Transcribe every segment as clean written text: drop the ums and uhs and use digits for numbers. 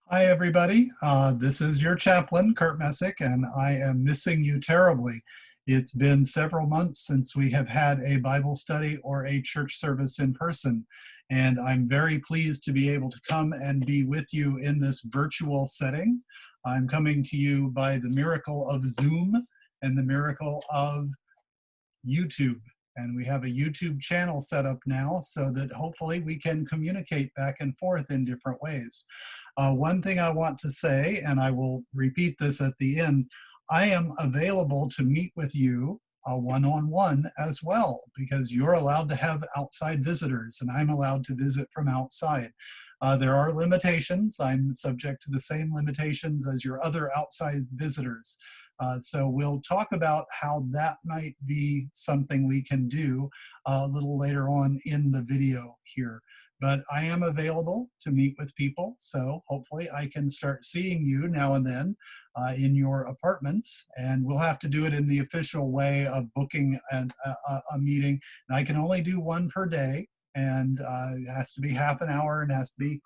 Hi, everybody. This is your chaplain, Kurt Messick, and I am missing you terribly. It's been several months since we have had a Bible study or a church service in person, and I'm very pleased to be able to come and be with you in this virtual setting. I'm coming to you by the miracle of Zoom and the miracle of YouTube. And we have a YouTube channel set up now so that hopefully we can communicate back and forth in different ways. One thing I want to say, and I will repeat this at the end, I am available to meet with you one-on-one as well, because you're allowed to have outside visitors and I'm allowed to visit from outside. There are limitations. I'm subject to the same limitations as your other outside visitors. So we'll talk about how that might be something we can do a little later on in the video here. But I am available to meet with people, so hopefully I can start seeing you now and then in your apartments, and we'll have to do it in the official way of booking a meeting. And I can only do one per day, and it has to be half an hour and has to be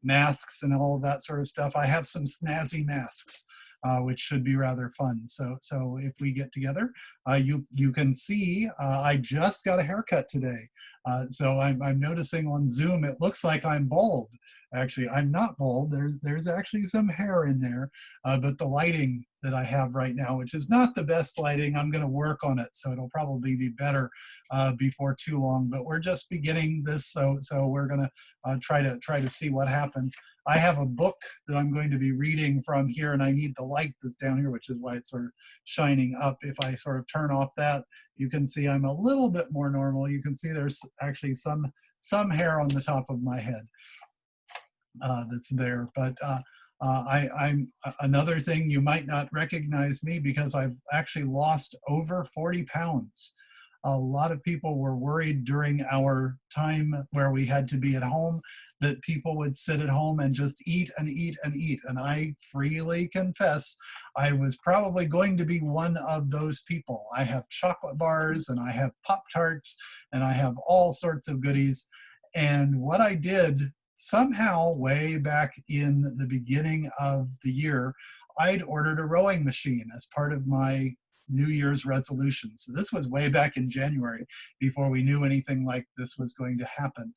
masks and all of that sort of stuff. I have some snazzy masks, which should be rather fun. So if we get together, you can see I just got a haircut today. So I'm noticing on Zoom it looks like I'm bald. Actually, I'm not bald. There's actually some hair in there, but the lighting that I have right now, which is not the best lighting, I'm going to work on it, so it'll probably be better before too long. But we're just beginning this, so we're going to try to see what happens. I have a book that I'm going to be reading from here, and I need the light that's down here, which is why it's sort of shining up. If I sort of turn off that, you can see I'm a little bit more normal. You can see there's actually some hair on the top of my head that's there. But I'm another thing, you might not recognize me because I've actually lost over 40 pounds. A lot of people were worried during our time where we had to be at home that people would sit at home and just eat and eat and eat. And I freely confess, I was probably going to be one of those people. I have chocolate bars and I have Pop-Tarts and I have all sorts of goodies. And what I did somehow way back in the beginning of the year, I'd ordered a rowing machine as part of my New Year's resolution. So this was way back in January before we knew anything like this was going to happen.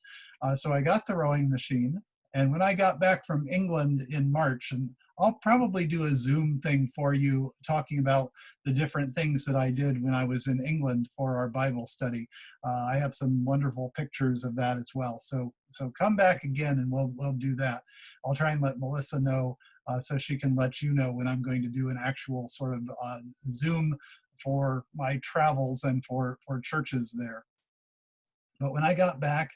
So I got the rowing machine, and when I got back from England in March, and I'll probably do a Zoom thing for you talking about the different things that I did when I was in England for our Bible study. I have some wonderful pictures of that as well. So come back again and we'll do that. I'll try and let Melissa know so she can let you know when I'm going to do an actual sort of Zoom for my travels and for churches there. But when I got back,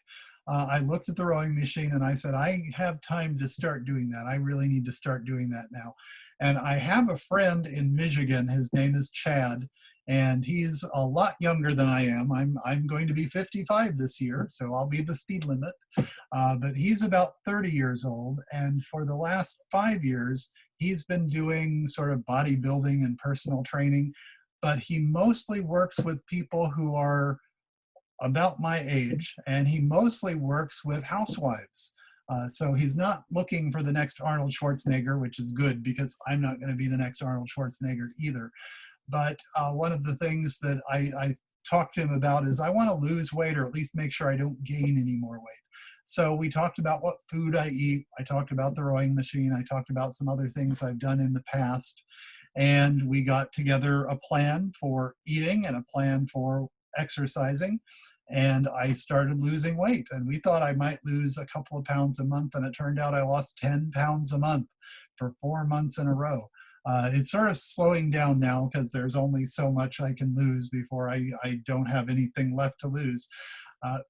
I looked at the rowing machine and I said, I have time to start doing that. I really need to start doing that now. And I have a friend in Michigan. His name is Chad, and he's a lot younger than I am. I'm going to be 55 this year, so I'll be the speed limit. But he's about 30 years old, and for the last 5 years, he's been doing sort of bodybuilding and personal training, but he mostly works with people who are about my age, and he mostly works with housewives. So he's not looking for the next Arnold Schwarzenegger, which is good because I'm not going to be the next Arnold Schwarzenegger either. But one of the things that I talked to him about is I want to lose weight, or at least make sure I don't gain any more weight. So we talked about what food I eat. I talked about the rowing machine. I talked about some other things I've done in the past. And we got together a plan for eating and a plan for exercising, and I started losing weight, and we thought I might lose a couple of pounds a month, and it turned out I lost 10 pounds a month for 4 months in a row. It's sort of slowing down now because there's only so much I can lose before I don't have anything left to lose.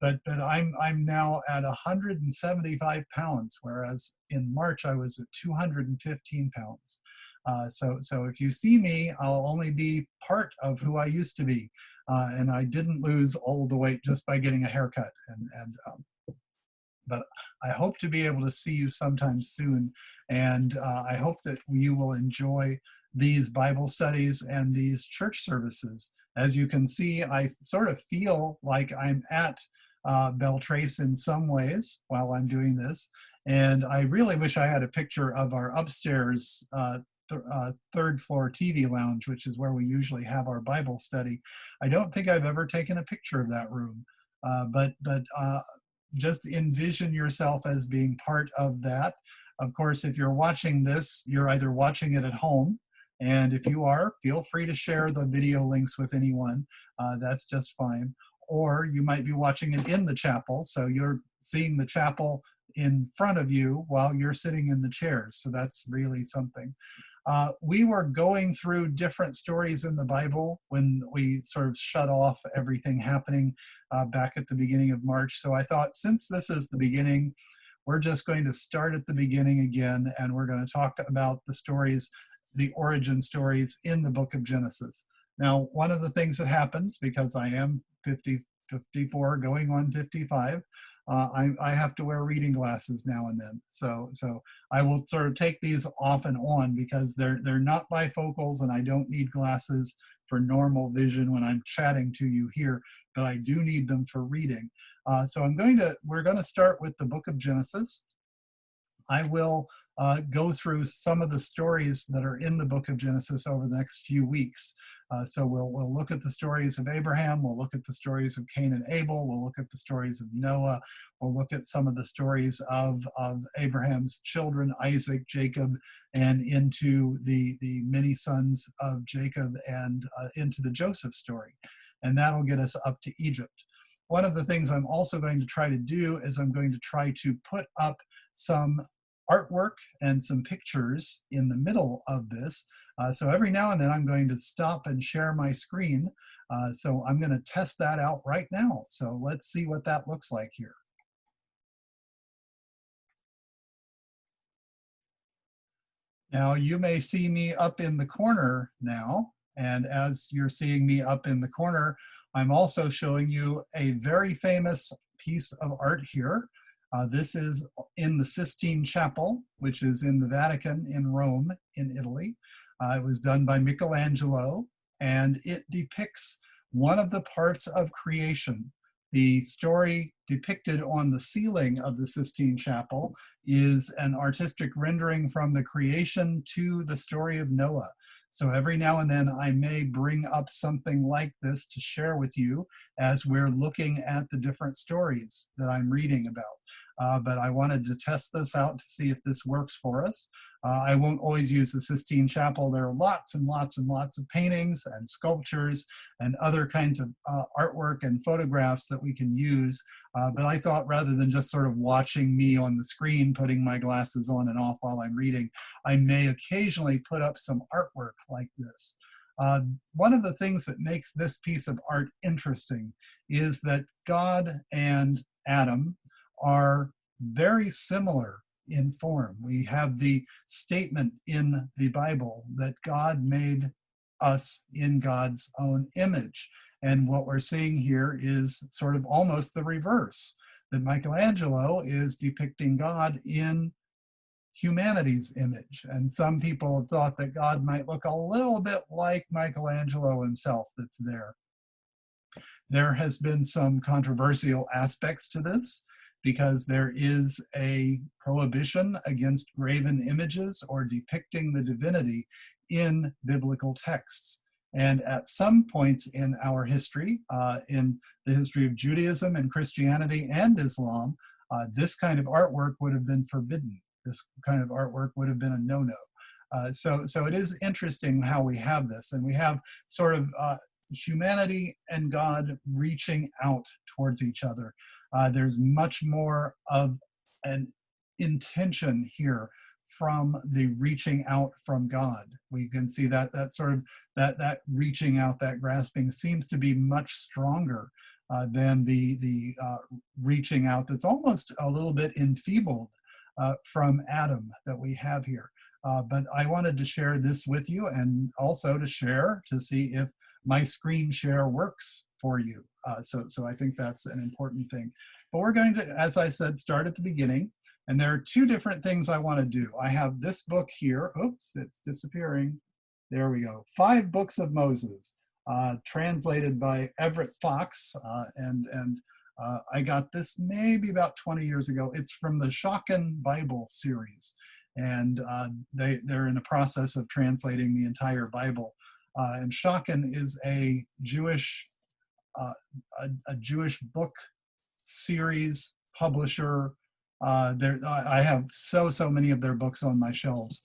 But I'm now at 175 pounds, whereas in March I was at 215 pounds. So if you see me, I'll only be part of who I used to be. And I didn't lose all the weight just by getting a haircut. But I hope to be able to see you sometime soon. And I hope that you will enjoy these Bible studies and these church services. As you can see, I sort of feel like I'm at Beltrace in some ways while I'm doing this. And I really wish I had a picture of our upstairs third floor TV lounge, which is where we usually have our Bible study. I don't think I've ever taken a picture of that room, but just envision yourself as being part of that. Of course, if you're watching this, you're either watching it at home, and if you are, feel free to share the video links with anyone. That's just fine. Or you might be watching it in the chapel, so you're seeing the chapel in front of you while you're sitting in the chairs. So that's really something. We were going through different stories in the Bible when we sort of shut off everything happening back at the beginning of March. So I thought, since this is the beginning, we're just going to start at the beginning again, and we're going to talk about the stories, the origin stories in the book of Genesis. Now, one of the things that happens, because I am 54 going on 55, I have to wear reading glasses now and then. So I will sort of take these off and on because they're not bifocals, and I don't need glasses for normal vision when I'm chatting to you here, but I do need them for reading. So we're going to start with the book of Genesis. I will go through some of the stories that are in the book of Genesis over the next few weeks. So we'll look at the stories of Abraham, we'll look at the stories of Cain and Abel, we'll look at the stories of Noah, we'll look at some of the stories of Abraham's children, Isaac, Jacob, and into the many sons of Jacob, and into the Joseph story. And that'll get us up to Egypt. One of the things I'm also going to try to do is I'm going to try to put up some artwork and some pictures in the middle of this. So every now and then I'm going to stop and share my screen. So I'm going to test that out right now. So let's see what that looks like here. Now you may see me up in the corner now. And as you're seeing me up in the corner, I'm also showing you a very famous piece of art here. This is in the Sistine Chapel, which is in the Vatican in Rome, in Italy. It was done by Michelangelo, and it depicts one of the parts of creation. The story depicted on the ceiling of the Sistine Chapel is an artistic rendering from the creation to the story of Noah. So every now and then I may bring up something like this to share with you as we're looking at the different stories that I'm reading about. But I wanted to test this out to see if this works for us. I won't always use the Sistine Chapel. There are lots and lots and lots of paintings and sculptures and other kinds of artwork and photographs that we can use. But I thought, rather than just sort of watching me on the screen, putting my glasses on and off while I'm reading, I may occasionally put up some artwork like this. One of the things that makes this piece of art interesting is that God and Adam are very similar in form. We have the statement in the Bible that God made us in God's own image. And what we're seeing here is sort of almost the reverse, that Michelangelo is depicting God in humanity's image. And some people have thought that God might look a little bit like Michelangelo himself that's there. There has been some controversial aspects to this, because there is a prohibition against graven images or depicting the divinity in biblical texts. And at some points in our history, in the history of Judaism and Christianity and Islam, this kind of artwork would have been forbidden. This kind of artwork would have been a no-no. So it is interesting how we have this. And we have sort of humanity and God reaching out towards each other. There's much more of an intention here from the reaching out from God. We can see that sort of that reaching out, that grasping seems to be much stronger than the reaching out that's almost a little bit enfeebled from Adam that we have here. But I wanted to share this with you, and also to share to see if my screen share works for you. So I think that's an important thing. But we're going to, as I said, start at the beginning. And there are two different things I want to do. I have this book here. Oops, it's disappearing. There we go. 5 Books of Moses, translated by Everett Fox. And I got this maybe about 20 years ago. It's from the Schocken Bible series, and they're in the process of translating the entire Bible. And Schocken is a Jewish Jewish book series publisher. I have so many of their books on my shelves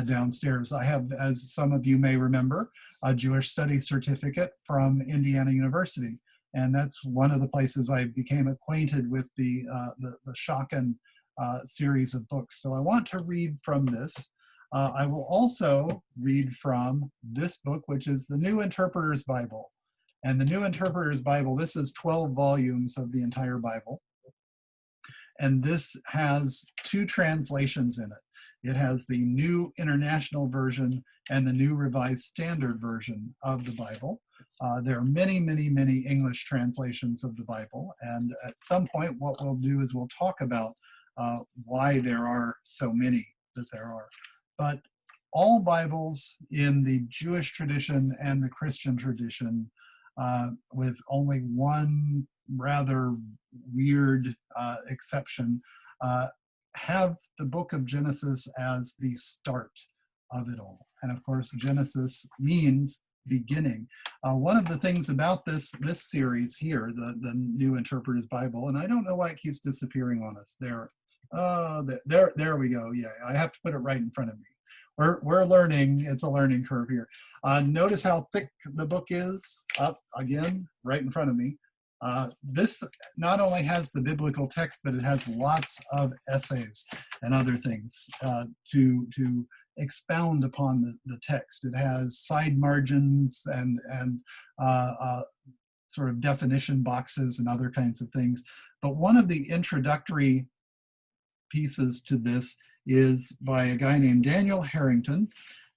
downstairs. I have, as some of you may remember, a Jewish Studies certificate from Indiana University, and that's one of the places I became acquainted with the Schocken series of books. So I want to read from this. I will also read from this book, which is the New Interpreter's Bible. And the New Interpreter's Bible, this is 12 volumes of the entire Bible. And this has two translations in it. It has the New International Version and the New Revised Standard Version of the Bible. There are many English translations of the Bible. And at some point, what we'll do is we'll talk about why there are so many that there are. But all Bibles in the Jewish tradition and the Christian tradition, with only one rather weird exception, have the book of Genesis as the start of it all. And of course, Genesis means beginning. One of the things about this series here, the New Interpreter's Bible, and I don't know why it keeps disappearing on us. There we go. Yeah, I have to put it right in front of me. We're learning. It's a learning curve here. Notice how thick the book is. Up again, right in front of me. This not only has the biblical text, but it has lots of essays and other things to expound upon the text. It has side margins and sort of definition boxes and other kinds of things. But one of the introductory pieces to this is by a guy named Daniel Harrington,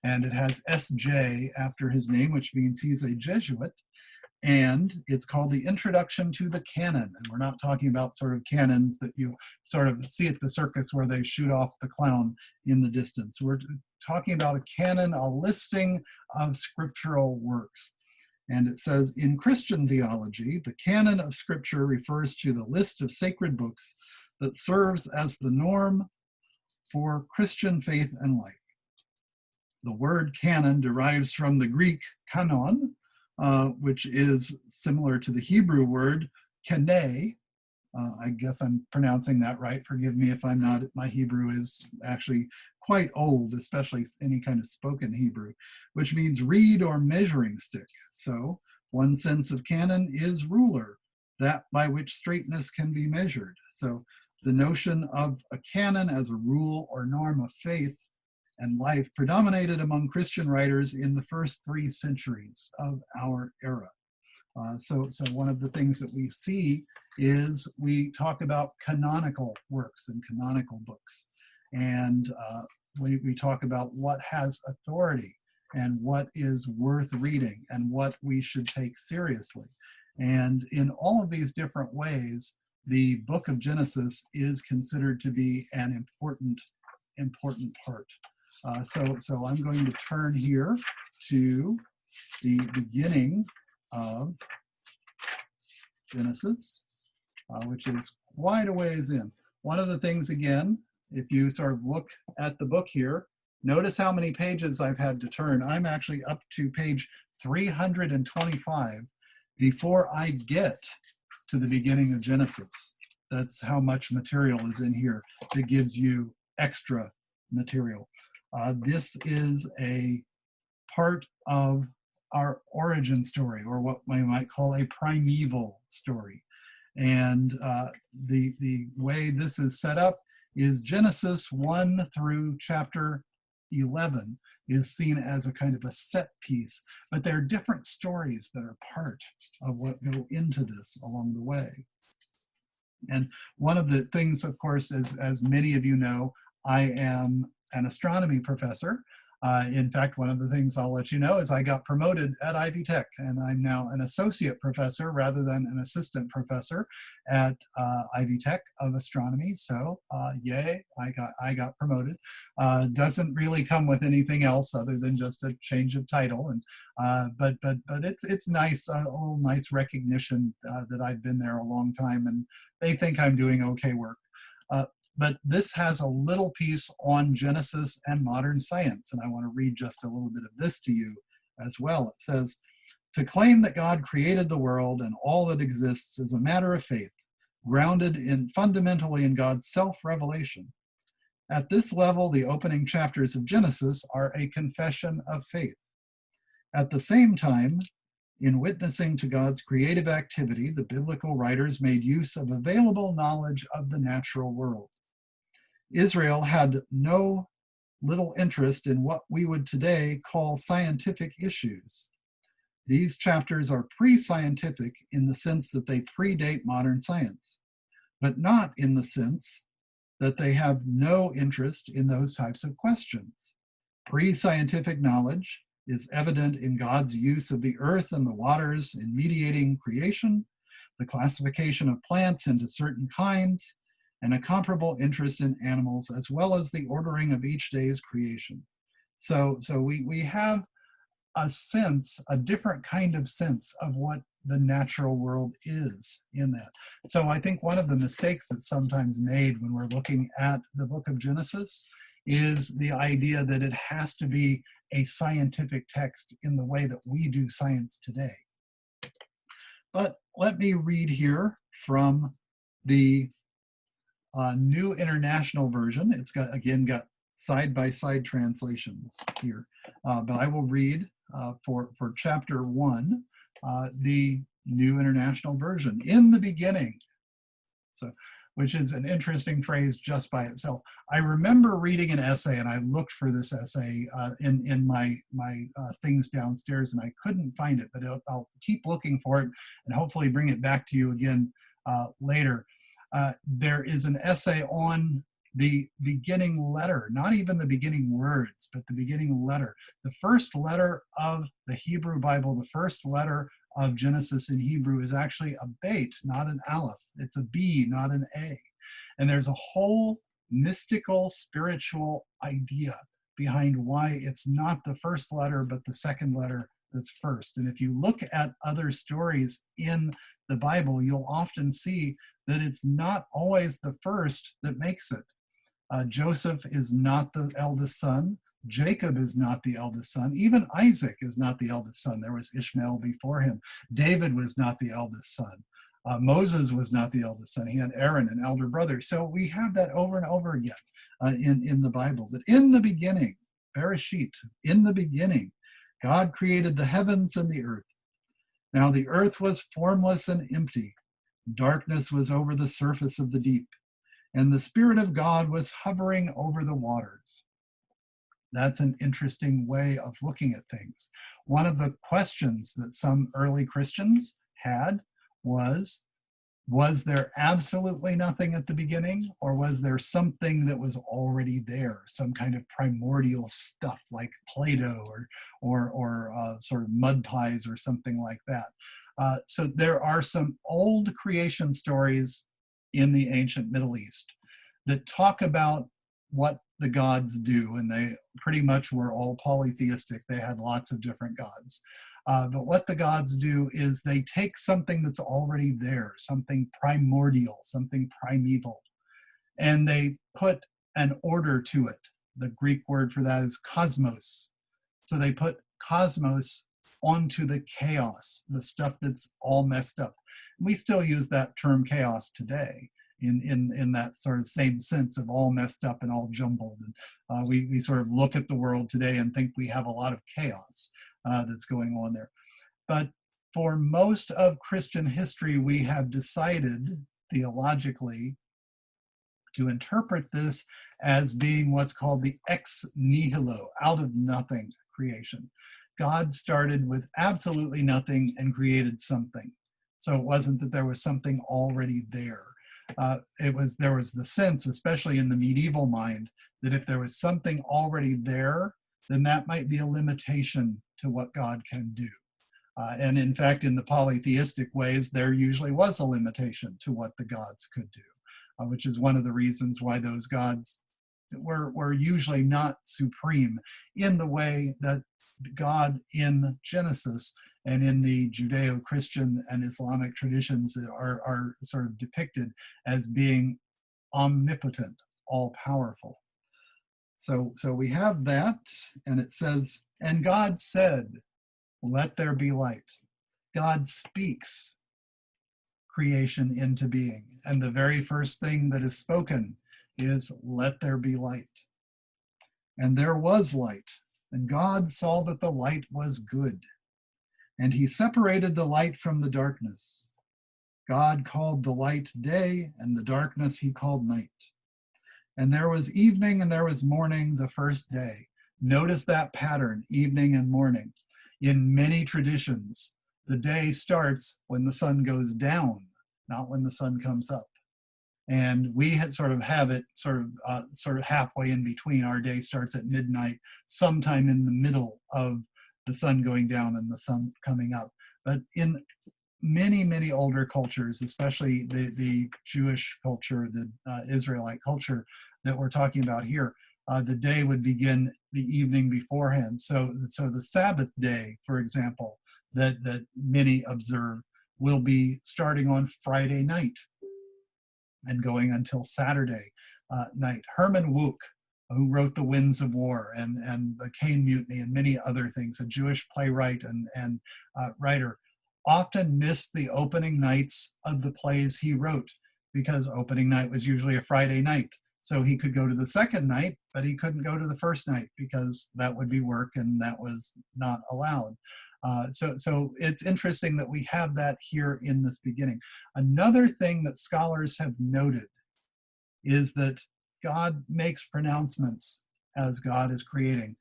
and it has S.J. after his name, which means he's a Jesuit. And it's called The Introduction to the Canon. And we're not talking about sort of cannons that you sort of see at the circus where they shoot off the clown in the distance. We're talking about a canon, a listing of scriptural works. And it says, in Christian theology, the canon of scripture refers to the list of sacred books that serves as the norm for Christian faith and life. The word canon derives from the Greek kanon, which is similar to the Hebrew word kene. I guess I'm pronouncing that right. Forgive me if I'm not. My Hebrew is actually quite old, especially any kind of spoken Hebrew, which means reed or measuring stick. So one sense of canon is ruler, that by which straightness can be measured. So the notion of a canon as a rule or norm of faith and life predominated among Christian writers in the first 3 centuries of our era. So one of the things that we see is we talk about canonical works and canonical books. And we talk about what has authority and what is worth reading and what we should take seriously. And in all of these different ways, the book of Genesis is considered to be an important part. So I'm going to turn here to the beginning of Genesis, which is quite a ways in. One of the things, again, if you sort of look at the book here, notice how many pages I've had to turn. I'm actually up to page 325 before I get to the beginning of Genesis. That's how much material is in here that gives you extra material. This is a part of our origin story, or what we might call a primeval story. And the way this is set up is Genesis 1 through chapter 11 is seen as a kind of a set piece, but there are different stories that are part of what go into this along the way. And one of the things, of course, as many of you know, I am an astronomy professor. In fact, one of the things I'll let you know is I got promoted at Ivy Tech, and I'm now an associate professor rather than an assistant professor at Ivy Tech of astronomy. So yay, I got promoted. Doesn't really come with anything else other than just a change of title, and but it's nice, a little nice recognition that I've been there a long time, and they think I'm doing okay work. But this has a little piece on Genesis and modern science, and I want to read just a little bit of this to you as well. It says, to claim that God created the world and all that exists is a matter of faith, grounded in fundamentally in God's self-revelation. At this level, the opening chapters of Genesis are a confession of faith. At the same time, in witnessing to God's creative activity, the biblical writers made use of available knowledge of the natural world. Israel had no little interest in what we would today call scientific issues. These chapters are pre-scientific in the sense that they predate modern science, but not in the sense that they have no interest in those types of questions. Pre-scientific knowledge is evident in God's use of the earth and the waters in mediating creation, the classification of plants into certain kinds, and a comparable interest in animals, as well as the ordering of each day's creation. So we have a sense, a different kind of sense of what the natural world is in that. So I think one of the mistakes that's sometimes made when we're looking at the book of Genesis is the idea that it has to be a scientific text in the way that we do science today. But let me read here from the New International Version. It's got, again, got side-by-side translations here. But I will read for chapter 1, the New International Version. In the beginning. So, which is an interesting phrase just by itself. I remember reading an essay, and I looked for this essay in my things downstairs, and I couldn't find it, but I'll keep looking for it and hopefully bring it back to you again later. There is an essay on the beginning letter, not even the beginning words, but the beginning letter. The first letter of the Hebrew Bible, the first letter of Genesis in Hebrew is actually a beit, not an aleph. It's a B, not an A. And there's a whole mystical, spiritual idea behind why it's not the first letter, but the second letter that's first. And if you look at other stories in the Bible, you'll often see that it's not always the first that makes it. Joseph is not the eldest son. Jacob is not the eldest son. Even Isaac is not the eldest son. There was Ishmael before him. David was not the eldest son. Moses was not the eldest son. He had Aaron, an elder brother. So we have that over and over again in the Bible. That in the beginning, Bereshit, in the beginning, God created the heavens and the earth. Now the earth was formless and empty. Darkness was over the surface of the deep, and the Spirit of God was hovering over the waters. That's an interesting way of looking at things. One of the questions that some early Christians had was there absolutely nothing at the beginning, or was there something that was already there, some kind of primordial stuff like Play-Doh or sort of mud pies or something like that? So there are some old creation stories in the ancient Middle East that talk about what the gods do, and they pretty much were all polytheistic. They had lots of different gods. But what the gods do is they take something that's already there, something primordial, something primeval, and they put an order to it. The Greek word for that is cosmos. So they put cosmos onto the chaos, the stuff that's all messed up. We still use that term chaos today in that sort of same sense of all messed up and all jumbled. And we sort of look at the world today and think we have a lot of chaos that's going on there. But for most of Christian history, we have decided theologically to interpret this as being what's called the ex nihilo, out of nothing creation. God started with absolutely nothing and created something. So it wasn't that there was something already there. There was the sense, especially in the medieval mind, that if there was something already there, then that might be a limitation to what God can do. And in fact, in the polytheistic ways, there usually was a limitation to what the gods could do, which is one of the reasons why those gods were usually not supreme in the way that God in Genesis and in the Judeo-Christian and Islamic traditions are sort of depicted as being omnipotent, all-powerful. So we have that, and it says, and God said, let there be light. God speaks creation into being. And the very first thing that is spoken is, let there be light. And there was light. And God saw that the light was good. And he separated the light from the darkness. God called the light day, and the darkness he called night. And there was evening and there was morning the first day. Notice that pattern, evening and morning. In many traditions, the day starts when the sun goes down, not when the sun comes up. And we sort of have it sort of halfway in between. Our day starts at midnight, sometime in the middle of the sun going down and the sun coming up. But in many, many older cultures, especially the Jewish culture, the Israelite culture that we're talking about here, the day would begin the evening beforehand. So the Sabbath day, for example, that many observe will be starting on Friday night and going until Saturday night. Herman Wouk, who wrote The Winds of War and the Cain Mutiny and many other things, a Jewish playwright and writer, often missed the opening nights of the plays he wrote because opening night was usually a Friday night. So he could go to the second night, but he couldn't go to the first night because that would be work and that was not allowed. So it's interesting that we have that here in this beginning. Another thing that scholars have noted is that God makes pronouncements as God is creating.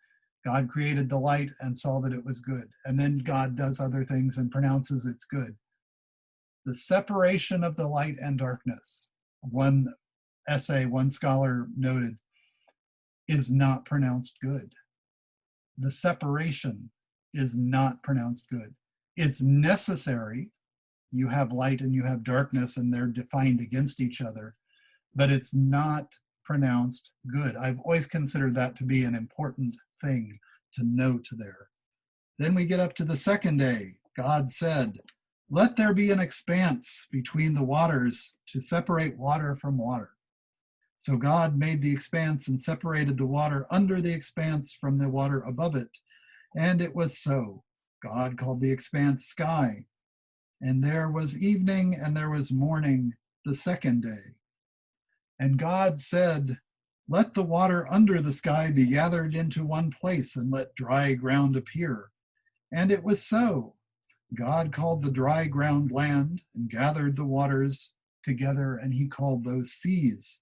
God created the light and saw that it was good. And then God does other things and pronounces it's good. The separation of the light and darkness, one scholar noted, is not pronounced good. The separation is not pronounced good. It's necessary. You have light and you have darkness and they're defined against each other, but it's not pronounced good. I've always considered that to be an important thing to note there. Then we get up to the second day. God said, let there be an expanse between the waters to separate water from water. So God made the expanse and separated the water under the expanse from the water above it. And it was so. God called the expanse sky. And there was evening and there was morning the second day. And God said, let the water under the sky be gathered into one place and let dry ground appear. And it was so. God called the dry ground land and gathered the waters together, and he called those seas.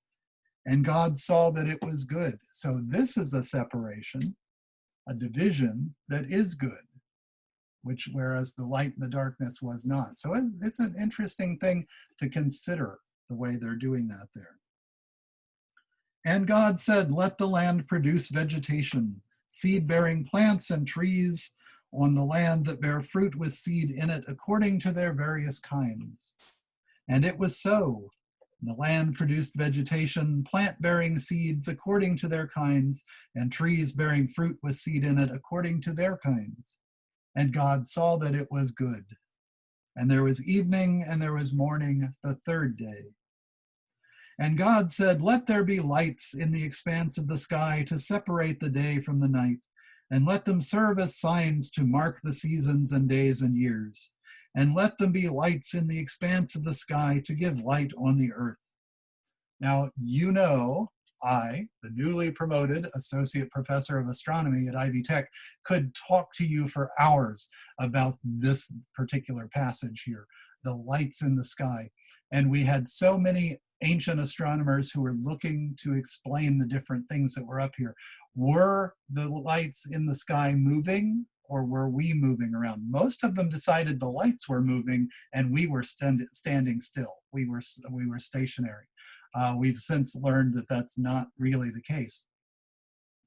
And God saw that it was good. So this is a separation, a division that is good, whereas the light and the darkness was not. So it's an interesting thing to consider the way they're doing that there. And God said, let the land produce vegetation, seed-bearing plants and trees on the land that bear fruit with seed in it according to their various kinds. And it was so. The land produced vegetation, plant-bearing seeds according to their kinds, and trees bearing fruit with seed in it according to their kinds. And God saw that it was good. And there was evening and there was morning the third day. And God said, let there be lights in the expanse of the sky to separate the day from the night, and let them serve as signs to mark the seasons and days and years. And let them be lights in the expanse of the sky to give light on the earth. Now, you know, I, the newly promoted associate professor of astronomy at Ivy Tech, could talk to you for hours about this particular passage here, the lights in the sky. And we had so many ancient astronomers who were looking to explain the different things that were up here. Were the lights in the sky moving, or were we moving around? Most of them decided the lights were moving and we were standing still. We were stationary. We've since learned that that's not really the case.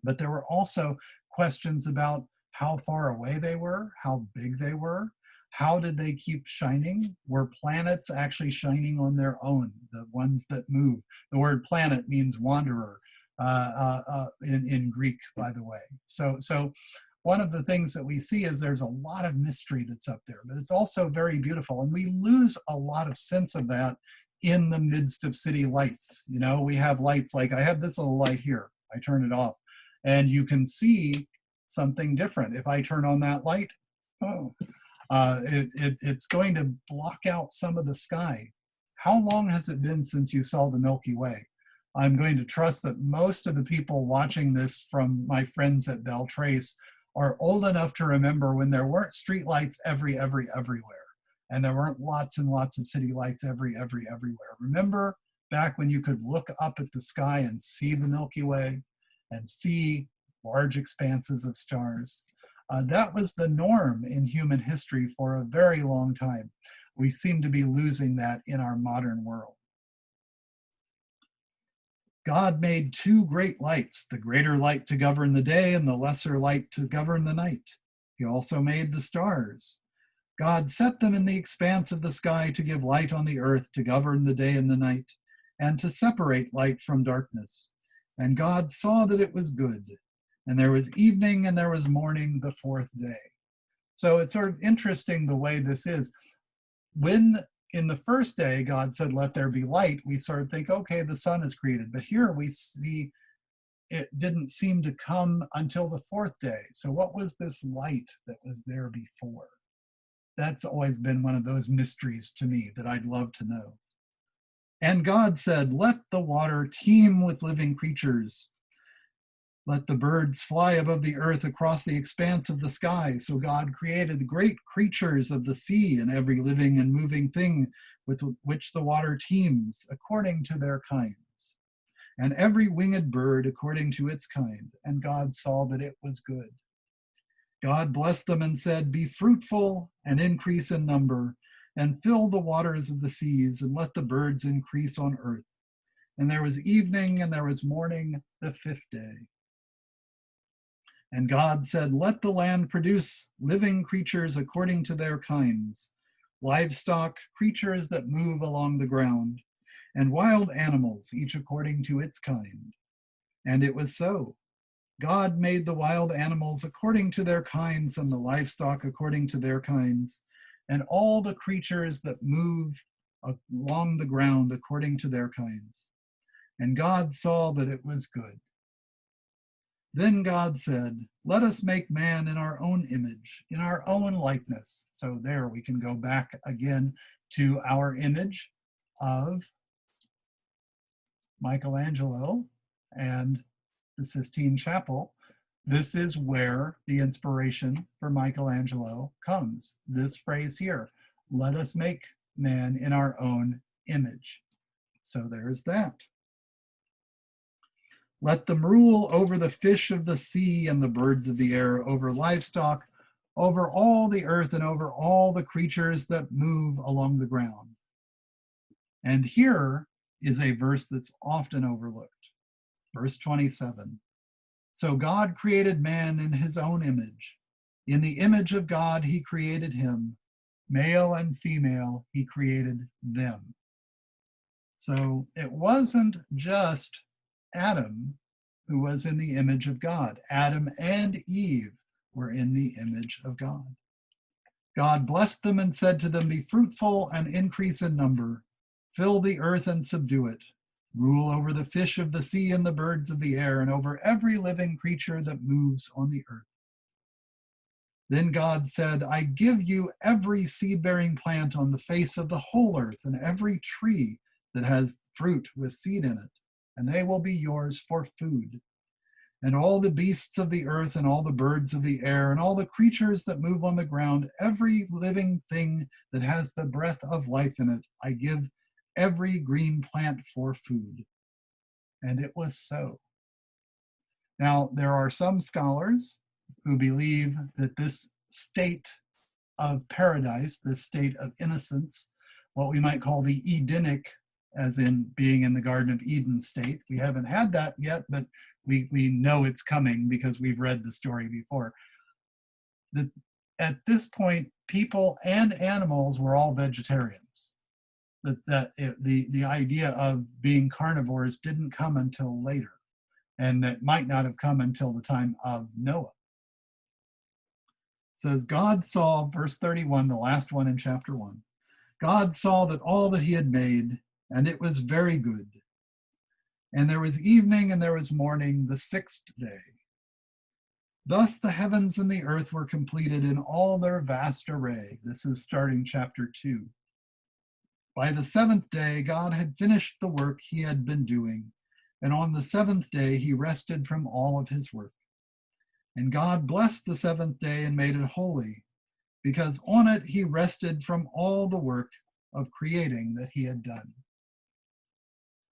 But there were also questions about how far away they were, how big they were, how did they keep shining? Were planets actually shining on their own, the ones that move? The word planet means wanderer in Greek, by the way. So one of the things that we see is there's a lot of mystery that's up there, but it's also very beautiful. And we lose a lot of sense of that in the midst of city lights. You know, we have lights like I have this little light here. I turn it off and you can see something different. If I turn on that light, it's going to block out some of the sky. How long has it been since you saw the Milky Way? I'm going to trust that most of the people watching this from my friends at Beltrace are old enough to remember when there weren't street lights everywhere. And there weren't lots and lots of city lights everywhere. Remember back when you could look up at the sky and see the Milky Way and see large expanses of stars? That was the norm in human history for a very long time. We seem to be losing that in our modern world. God made two great lights, the greater light to govern the day and the lesser light to govern the night. He also made the stars. God set them in the expanse of the sky to give light on the earth, to govern the day and the night, and to separate light from darkness. And God saw that it was good. And there was evening and there was morning the fourth day. So it's sort of interesting the way this is. When in the first day God said, let there be light, we sort of think, okay, the sun is created. But here we see it didn't seem to come until the fourth day. So what was this light that was there before? That's always been one of those mysteries to me that I'd love to know. And God said, let the water teem with living creatures. Let the birds fly above the earth across the expanse of the sky. So God created great creatures of the sea and every living and moving thing with which the water teems, according to their kinds, and every winged bird according to its kind. And God saw that it was good. God blessed them and said, be fruitful and increase in number, and fill the waters of the seas, and let the birds increase on earth. And there was evening and there was morning the fifth day. And God said, let the land produce living creatures according to their kinds, livestock, creatures that move along the ground, and wild animals, each according to its kind. And it was so. God made the wild animals according to their kinds, and the livestock according to their kinds, and all the creatures that move along the ground according to their kinds. And God saw that it was good. Then God said, let us make man in our own image, in our own likeness. So there we can go back again to our image of Michelangelo and the Sistine Chapel. This is where the inspiration for Michelangelo comes. This phrase here, let us make man in our own image. So there's that. Let them rule over the fish of the sea and the birds of the air, over livestock, over all the earth, and over all the creatures that move along the ground. And here is a verse that's often overlooked. Verse 27. So God created man in his own image. In the image of God, he created him. Male and female, he created them. So it wasn't just Adam who was in the image of God. Adam and Eve were in the image of God. God blessed them and said to them, be fruitful and increase in number, fill the earth and subdue it, rule over the fish of the sea and the birds of the air, and over every living creature that moves on the earth. Then God said, I give you every seed-bearing plant on the face of the whole earth, and every tree that has fruit with seed in it, and they will be yours for food. And all the beasts of the earth, and all the birds of the air, and all the creatures that move on the ground, every living thing that has the breath of life in it, I give every green plant for food. And it was so. Now, there are some scholars who believe that this state of paradise, this state of innocence, what we might call the Edenic, as in being in the Garden of Eden state. We haven't had that yet, but we know it's coming because we've read the story before. At this point, people and animals were all vegetarians. The idea of being carnivores didn't come until later, and that might not have come until the time of Noah. It says, God saw, verse 31, the last one in chapter 1, God saw that all that he had made, and it was very good. And there was evening and there was morning, the sixth day. Thus the heavens and the earth were completed in all their vast array. This is starting chapter 2. By the seventh day, God had finished the work he had been doing, and on the seventh day he rested from all of his work. And God blessed the seventh day and made it holy, because on it he rested from all the work of creating that he had done.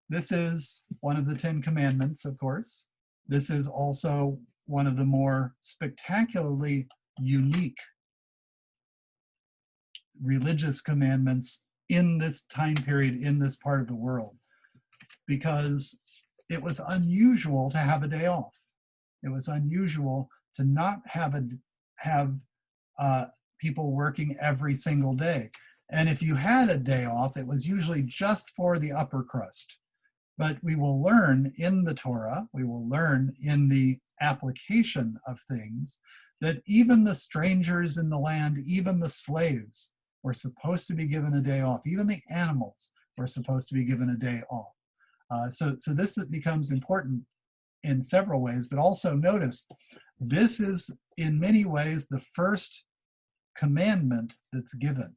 This is one of the 10 Commandments, of course. This is also one of the more spectacularly unique religious commandments in this time period, in this part of the world, because it was unusual to have a day off. It was unusual to not have people working every single day. And if you had a day off, it was usually just for the upper crust. But we will learn in the Torah, we will learn in the application of things, that even the strangers in the land, even the slaves, were supposed to be given a day off. Even the animals were supposed to be given a day off. So this becomes important in several ways, but also notice, this is in many ways the first commandment that's given,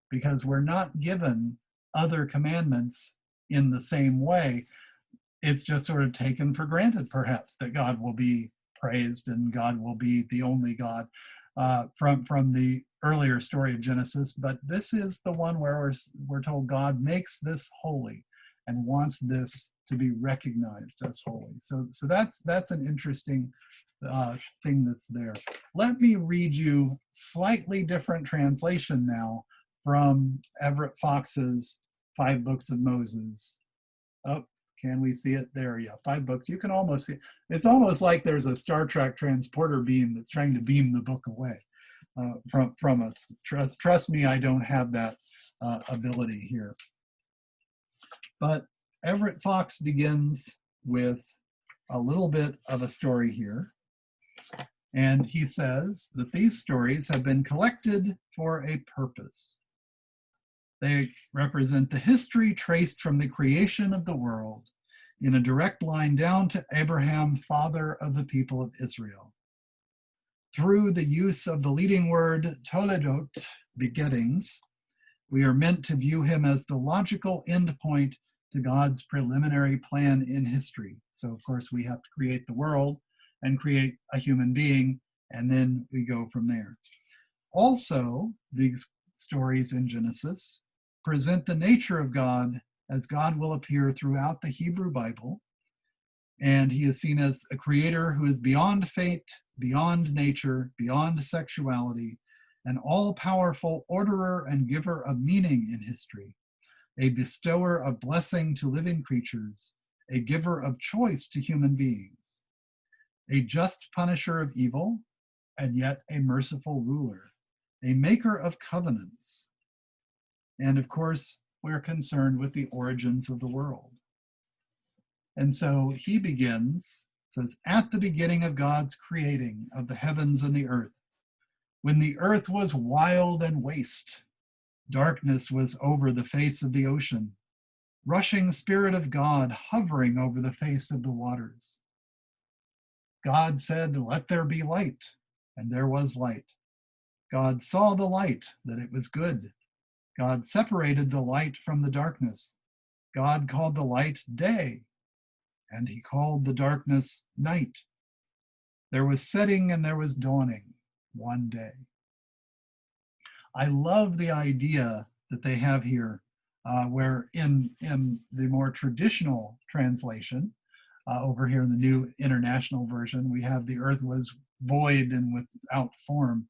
because we're not given other commandments in the same way. It's just sort of taken for granted, perhaps, that God will be praised and God will be the only God from the earlier story of Genesis. But this is the one where we're told God makes this holy and wants this to be recognized as holy. So that's an interesting thing that's there. Let me read you slightly different translation now from Everett Fox's 5 Books of Moses. Oh, can we see it? There, yeah, 5 books. You can almost see it. It's almost like there's a Star Trek transporter beam that's trying to beam the book away from us. Trust me, I don't have that ability here. But Everett Fox begins with a little bit of a story here. And he says that these stories have been collected for a purpose. They represent the history traced from the creation of the world in a direct line down to Abraham, father of the people of Israel. Through the use of the leading word toledot, begettings, we are meant to view him as the logical endpoint to God's preliminary plan in history. So, of course, we have to create the world and create a human being, and then we go from there. Also, these stories in Genesis present the nature of God as God will appear throughout the Hebrew Bible. And he is seen as a creator who is beyond fate, beyond nature, beyond sexuality, an all-powerful orderer and giver of meaning in history, a bestower of blessing to living creatures, a giver of choice to human beings, a just punisher of evil, and yet a merciful ruler, a maker of covenants. And of course, we're concerned with the origins of the world. And so he begins, says, at the beginning of God's creating of the heavens and the earth, when the earth was wild and waste, darkness was over the face of the ocean, rushing spirit of God hovering over the face of the waters. God said, let there be light, and there was light. God saw the light, that it was good. God separated the light from the darkness. God called the light day, and he called the darkness night. There was setting and there was dawning one day. I love the idea that they have here, where in the more traditional translation, over here in the New International Version, we have the earth was void and without form.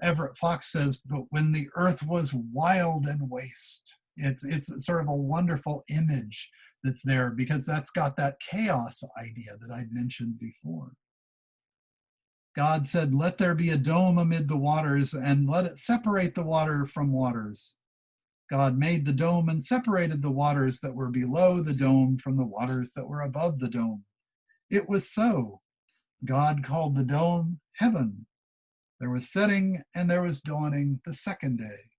Everett Fox says, but when the earth was wild and waste, it's sort of a wonderful image that's there, because that's got that chaos idea that I'd mentioned before. God said, let there be a dome amid the waters, and let it separate the water from waters. God made the dome and separated the waters that were below the dome from the waters that were above the dome. It was so. God called the dome heaven. There was setting and there was dawning the second day.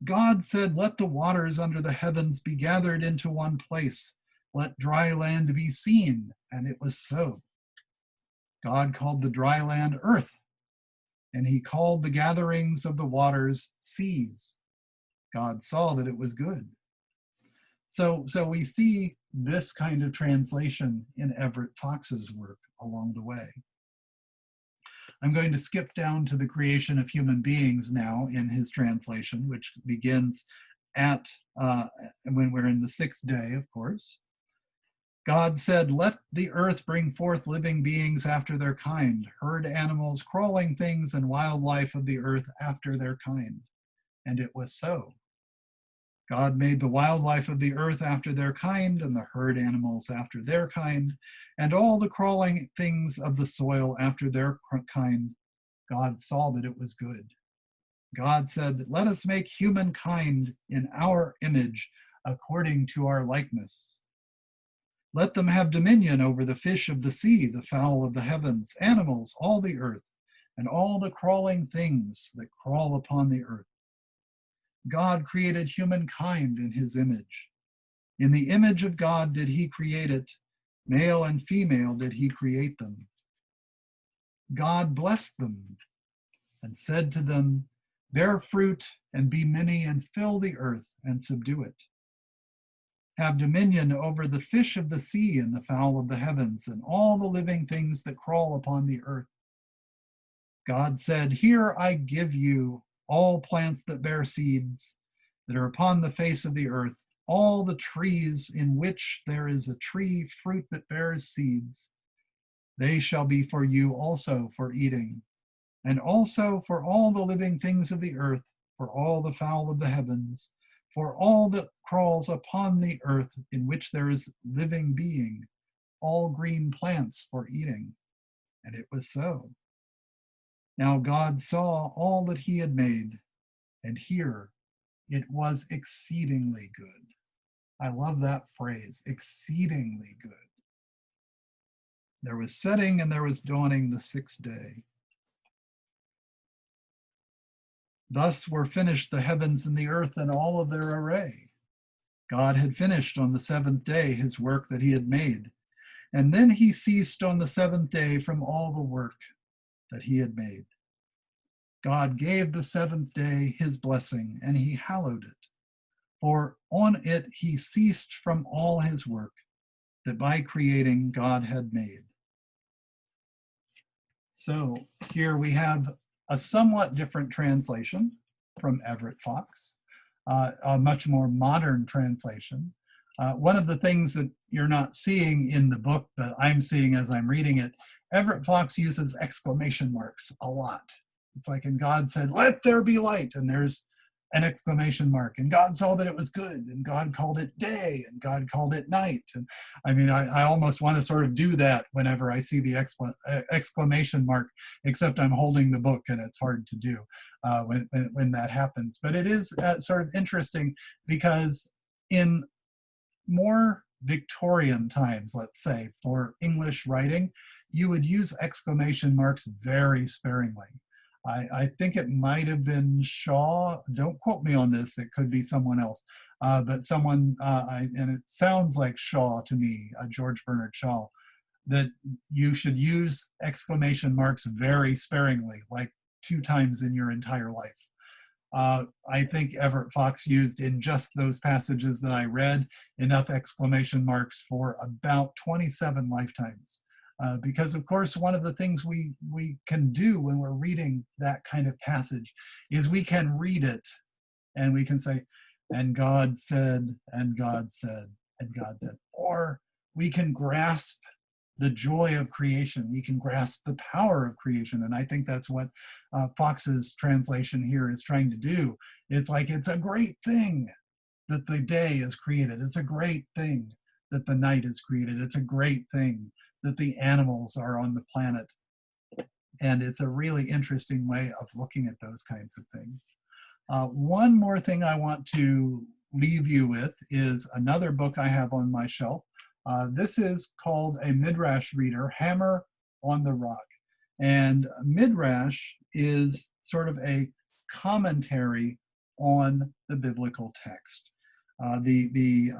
God said, let the waters under the heavens be gathered into one place. Let dry land be seen. And it was so. God called the dry land earth, and he called the gatherings of the waters seas. God saw that it was good. So we see this kind of translation in Everett Fox's work along the way. I'm going to skip down to the creation of human beings now in his translation, which begins at when we're in the sixth day, of course. God said, let the earth bring forth living beings after their kind, herd animals, crawling things, and wildlife of the earth after their kind. And it was so. God made the wildlife of the earth after their kind, and the herd animals after their kind, and all the crawling things of the soil after their kind. God saw that it was good. God said, let us make humankind in our image, according to our likeness. Let them have dominion over the fish of the sea, the fowl of the heavens, animals, all the earth, and all the crawling things that crawl upon the earth. God created humankind in his image. In the image of God did he create it. Male and female did he create them. God blessed them and said to them, bear fruit and be many and fill the earth and subdue it. Have dominion over the fish of the sea and the fowl of the heavens and all the living things that crawl upon the earth. God said, here I give you all plants that bear seeds that are upon the face of the earth, all the trees in which there is a tree fruit that bears seeds. They shall be for you also for eating, and also for all the living things of the earth, for all the fowl of the heavens, for all that crawls upon the earth in which there is living being, all green plants for eating. And it was so. Now God saw all that he had made, and here it was exceedingly good. I love that phrase, exceedingly good. There was setting and there was dawning the sixth day. Thus were finished the heavens and the earth and all of their array. God had finished on the seventh day his work that he had made, and then he ceased on the seventh day from all the work that he had made. God gave the seventh day his blessing, and he hallowed it. For on it he ceased from all his work that by creating God had made. So here we have a somewhat different translation from Everett Fox, a much more modern translation. One of the things that you're not seeing in the book that I'm seeing as I'm reading it, Everett Fox uses exclamation marks a lot. It's like, and God said, let there be light, and there's an exclamation mark, and God saw that it was good, and God called it day, and God called it night. And I mean, I almost want to sort of do that whenever I see the exclamation mark, except I'm holding the book and it's hard to do when that happens. But it is sort of interesting because in more Victorian times, let's say, for English writing, you would use exclamation marks very sparingly. I think it might have been Shaw. Don't quote me on this. It could be someone else. But someone, and it sounds like Shaw to me, George Bernard Shaw, that you should use exclamation marks very sparingly, like 2 times in your entire life. I think Everett Fox used in just those passages that I read enough exclamation marks for about 27 lifetimes. Because of course, one of the things we can do when we're reading that kind of passage is we can read it and we can say, and God said, and God said, and God said. Or we can grasp the joy of creation. We can grasp the power of creation. And I think that's what Fox's translation here is trying to do. It's like, it's a great thing that the day is created. It's a great thing that the night is created. It's a great thing that the animals are on the planet. And it's a really interesting way of looking at those kinds of things. One more thing I want to leave you with is another book I have on my shelf. This is called a Midrash Reader, Hammer on the Rock. And Midrash is sort of a commentary on the biblical text. The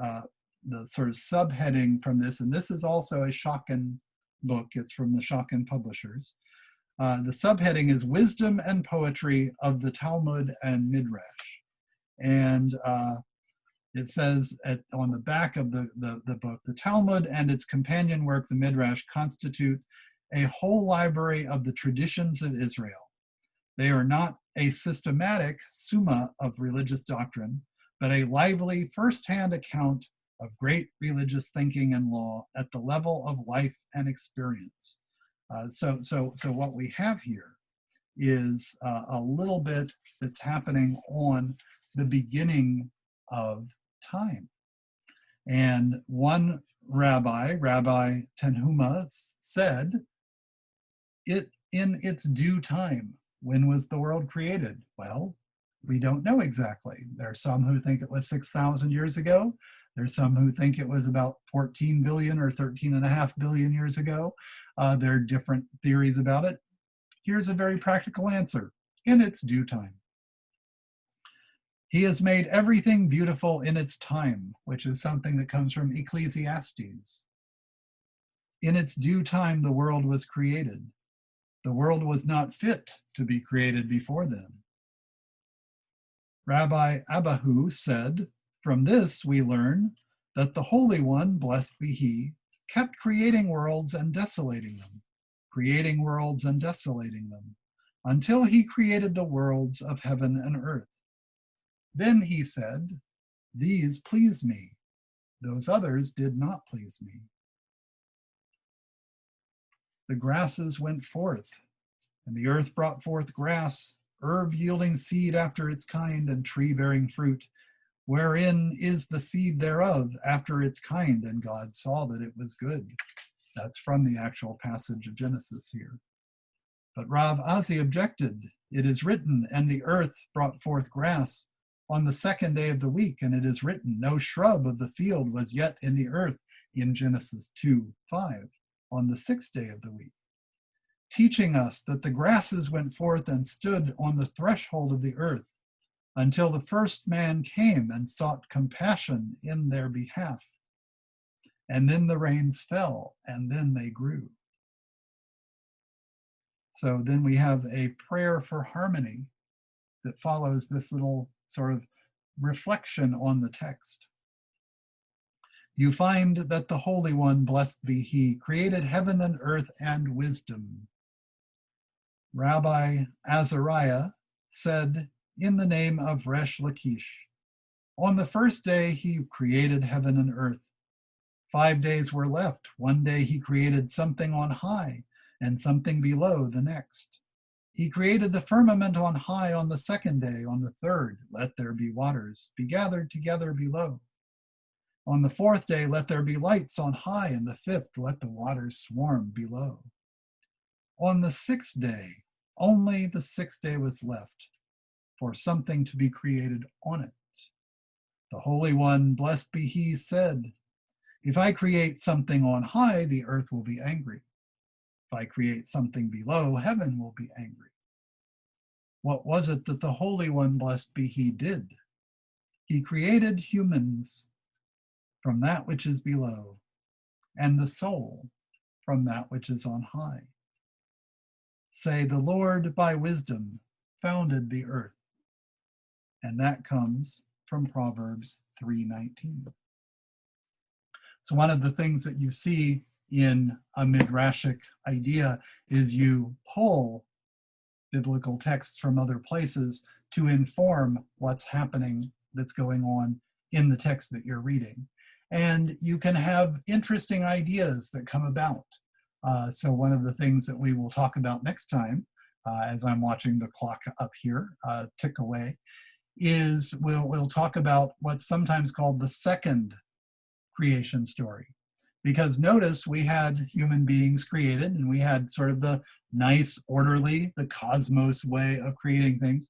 sort of subheading from this, and this is also a Schocken book, it's from the Schocken publishers. The subheading is Wisdom and Poetry of the Talmud and Midrash. And it says on the back of the book, the Talmud and its companion work, the Midrash, constitute a whole library of the traditions of Israel. They are not a systematic summa of religious doctrine, but a lively first-hand account of great religious thinking and law at the level of life and experience. So what we have here is a little bit that's happening on the beginning of time. And one rabbi, Rabbi Tanhuma, said, "It in its due time." When was the world created? Well, we don't know exactly. There are some who think it was 6,000 years ago. There's some who think it was about 14 billion or 13.5 billion years ago. There are different theories about it. Here's a very practical answer: in its due time. He has made everything beautiful in its time, which is something that comes from Ecclesiastes. In its due time, the world was created. The world was not fit to be created before then. Rabbi Abahu said, "From this we learn that the Holy One, blessed be he, kept creating worlds and desolating them, creating worlds and desolating them, until he created the worlds of heaven and earth. Then he said, 'These please me. Those others did not please me.' The grasses went forth, and the earth brought forth grass, herb yielding seed after its kind, and tree bearing fruit, wherein is the seed thereof after its kind, and God saw that it was good." That's from the actual passage of Genesis here. But Rav Azi objected. "It is written, and the earth brought forth grass on the second day of the week, and it is written, no shrub of the field was yet in the earth," in Genesis 2:5, on the sixth day of the week, teaching us that the grasses went forth and stood on the threshold of the earth until the first man came and sought compassion in their behalf. And then the rains fell, and then they grew. So then we have a prayer for harmony that follows this little sort of reflection on the text. "You find that the Holy One, blessed be he, created heaven and earth and wisdom." Rabbi Azariah said, in the name of Resh Lakish, "On the first day he created heaven and earth. 5 days were left. One day he created something on high and something below the next. He created the firmament on high on the second day. On the third, let there be waters, be gathered together below. On the fourth day, let there be lights on high, and the fifth, let the waters swarm below. On the sixth day, only the sixth day was left for something to be created on it. The Holy One, blessed be he, said, 'If I create something on high, the earth will be angry. If I create something below, heaven will be angry.' What was it that the Holy One, blessed be he, did? He created humans from that which is below, and the soul from that which is on high. Say, the Lord by wisdom founded the earth." And that comes from Proverbs 3:19. So one of the things that you see in a midrashic idea is you pull biblical texts from other places to inform what's happening that's going on in the text that you're reading. And you can have interesting ideas that come about. So one of the things that we will talk about next time, as I'm watching the clock up here tick away, is we'll talk about what's sometimes called the second creation story. Because notice we had human beings created and we had sort of the nice, orderly, the cosmos way of creating things.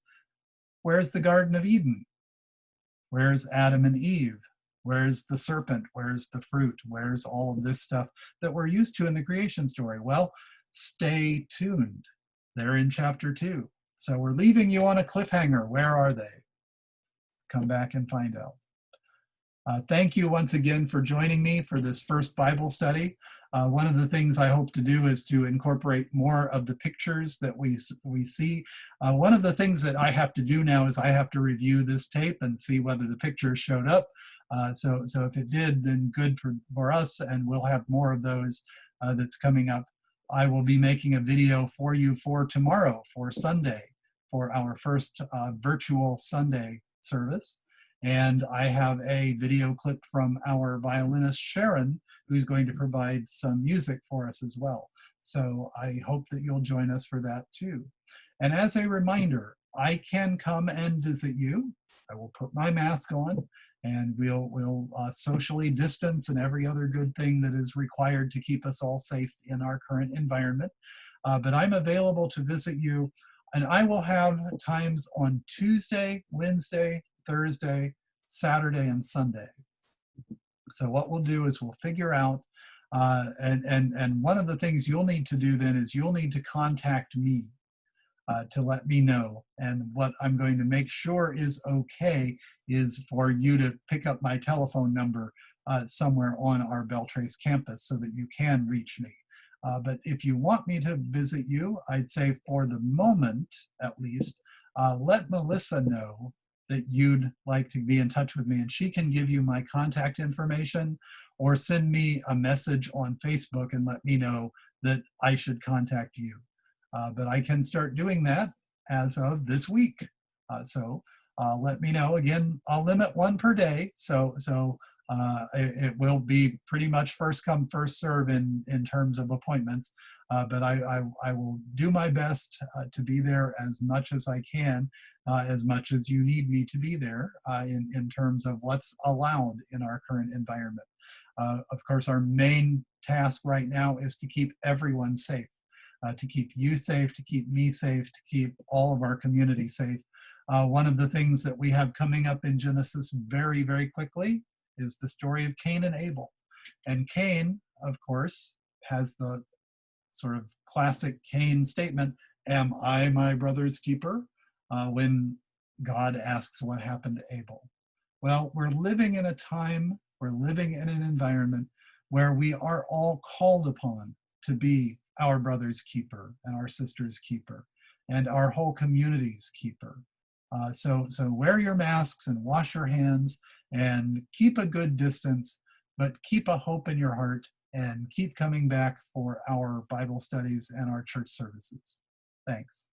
Where's the Garden of Eden? Where's Adam and Eve? Where's the serpent? Where's the fruit? Where's all of this stuff that we're used to in the creation story? Well, stay tuned. They're in chapter 2. So we're leaving you on a cliffhanger. Where are they? Come back and find out. Thank you once again for joining me for this first Bible study. One of the things I hope to do is to incorporate more of the pictures that we see. One of the things that I have to do now is I have to review this tape and see whether the pictures showed up. So if it did, then good for us, and we'll have more of those that's coming up. I will be making a video for you for tomorrow, for Sunday, for our first virtual Sunday service. And I have a video clip from our violinist Sharon, who's going to provide some music for us as well. So I hope that you'll join us for that too. And as a reminder, I can come and visit you. I will put my mask on, and we'll socially distance and every other good thing that is required to keep us all safe in our current environment. But I'm available to visit you, and I will have times on Tuesday, Wednesday, Thursday, Saturday, and Sunday. So what we'll do is we'll figure out, and one of the things you'll need to do then is you'll need to contact me to let me know. And what I'm going to make sure is okay is for you to pick up my telephone number somewhere on our Beltrace campus so that you can reach me. But if you want me to visit you, I'd say for the moment, at least, let Melissa know that you'd like to be in touch with me, and she can give you my contact information or send me a message on Facebook and let me know that I should contact you. But I can start doing that as of this week. So let me know. Again, I'll limit one per day. So it will be pretty much first come, first serve in terms of appointments. But I will do my best to be there as much as I can, as much as you need me to be there in terms of what's allowed in our current environment. Of course, our main task right now is to keep everyone safe, to keep you safe, to keep me safe, to keep all of our community safe. One of the things that we have coming up in Genesis very, very quickly is the story of Cain and Abel. And Cain, of course, has the sort of classic Cain statement, "Am I my brother's keeper?" When God asks what happened to Abel. Well, we're living in a time, we're living in an environment where we are all called upon to be our brother's keeper and our sister's keeper and our whole community's keeper. So wear your masks and wash your hands and keep a good distance, but keep a hope in your heart and keep coming back for our Bible studies and our church services. Thanks.